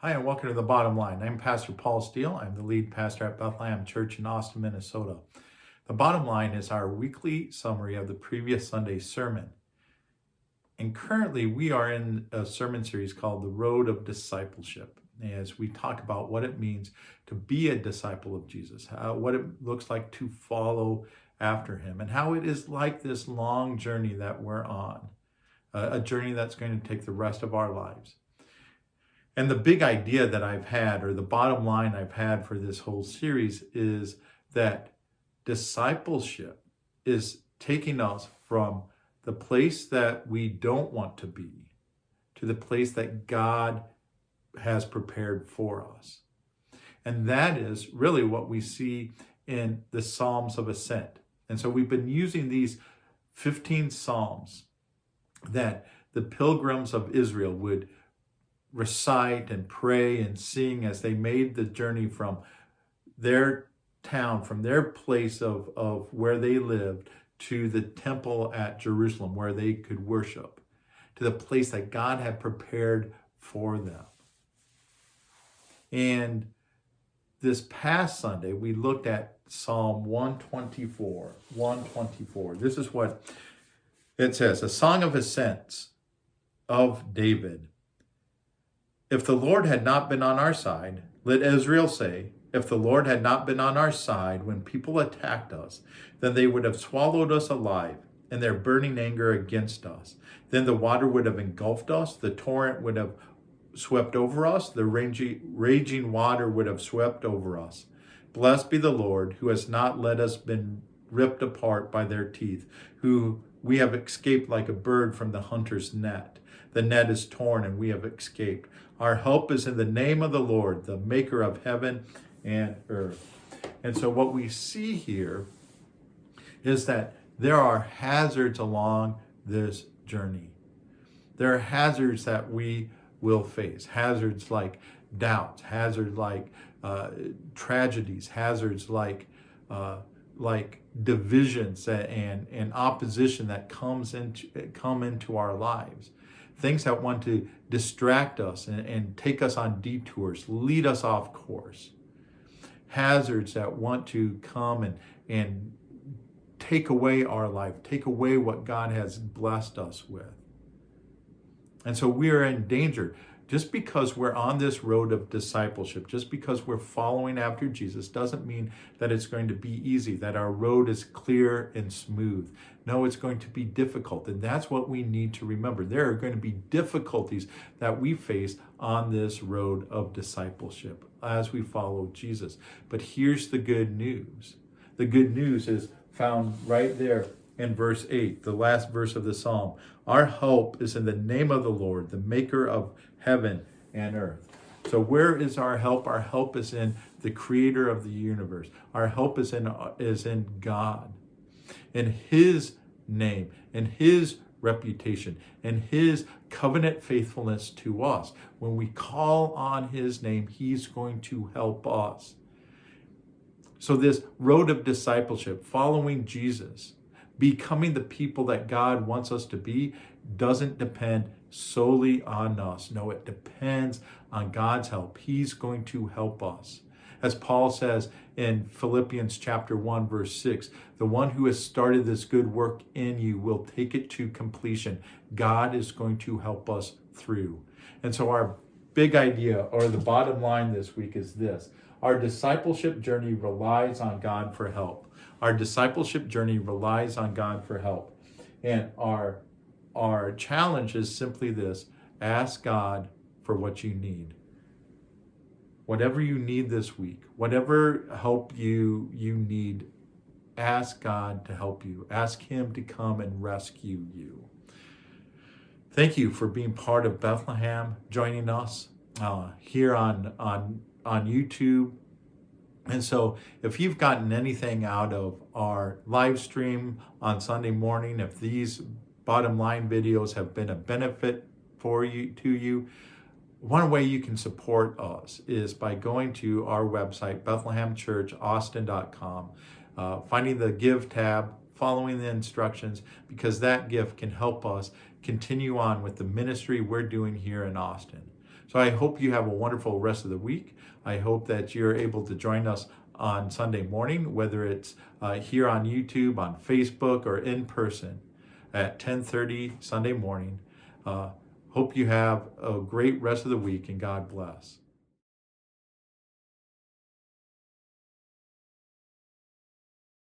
Hi, and welcome to the Bottom Line. I'm Pastor Paul Steele. I'm the lead pastor at Bethlehem Church in Austin, Minnesota. The Bottom Line is our weekly summary of the previous Sunday's sermon. And currently, we are in a sermon series called The Road of Discipleship, as we talk about what it means to be a disciple of Jesus, what it looks like to follow after him, and how it is like this long journey that we're on, a journey that's going to take the rest of our lives. And the big idea that I've had, or the bottom line I've had for this whole series, is that discipleship is taking us from the place that we don't want to be to the place that God has prepared for us. And that is really what we see in the Psalms of Ascent. And so we've been using these 15 Psalms that the pilgrims of Israel would recite and pray and sing as they made the journey from their town, from their place of where they lived, to the temple at Jerusalem where they could worship, to the place that God had prepared for them. And this past Sunday, we looked at Psalm 124. This is what it says: a song of ascents of David. If the Lord had not been on our side, let Israel say, if the Lord had not been on our side when people attacked us, then they would have swallowed us alive in their burning anger against us. Then the water would have engulfed us, the torrent would have swept over us, the raging water would have swept over us. Blessed be the Lord, who has not let us been ripped apart by their teeth, who we have escaped like a bird from the hunter's net. The net is torn and we have escaped. Our help is in the name of the Lord, the maker of heaven and earth. And so what we see here is that there are hazards along this journey. There are hazards that we will face. Hazards like doubts, hazards like tragedies, hazards like divisions and opposition that come into our lives. Things that want to distract us and take us on detours, lead us off course. Hazards that want to come and take away our life, take away what God has blessed us with. And so we are in danger. Just because we're on this road of discipleship, just because we're following after Jesus, doesn't mean that it's going to be easy, that our road is clear and smooth. No, it's going to be difficult. And that's what we need to remember. There are going to be difficulties that we face on this road of discipleship as we follow Jesus. But here's the good news. The good news is found right there in verse 8, the last verse of the psalm. Our help is in the name of the Lord, the maker of heaven and earth. So where is our help? Our help is in the creator of the universe. Our help is in God, in his name, in his reputation, and his covenant faithfulness to us. When we call on his name, he's going to help us. So this road of discipleship, following Jesus, becoming the people that God wants us to be, doesn't depend solely on us. No, it depends on God's help. He's going to help us. As Paul says in Philippians chapter 1, verse 6, the one who has started this good work in you will take it to completion. God is going to help us through. And so our big idea, or the bottom line this week, is this: our discipleship journey relies on God for help. Our discipleship journey relies on God for help. And our challenge is simply this: ask God for what you need. Whatever you need this week, whatever help you need, ask God to help you. Ask him to come and rescue you. Thank you for being part of Bethlehem, joining us here on YouTube. And so if you've gotten anything out of our live stream on Sunday morning, if these bottom line videos have been a benefit to you, one way you can support us is by going to our website, BethlehemChurchAustin.com, finding the Give tab, following the instructions, because that gift can help us continue on with the ministry we're doing here in Austin. So I hope you have a wonderful rest of the week. I hope that you're able to join us on Sunday morning, whether it's here on YouTube, on Facebook, or in person at 10:30 Sunday morning. Hope you have a great rest of the week, and God bless.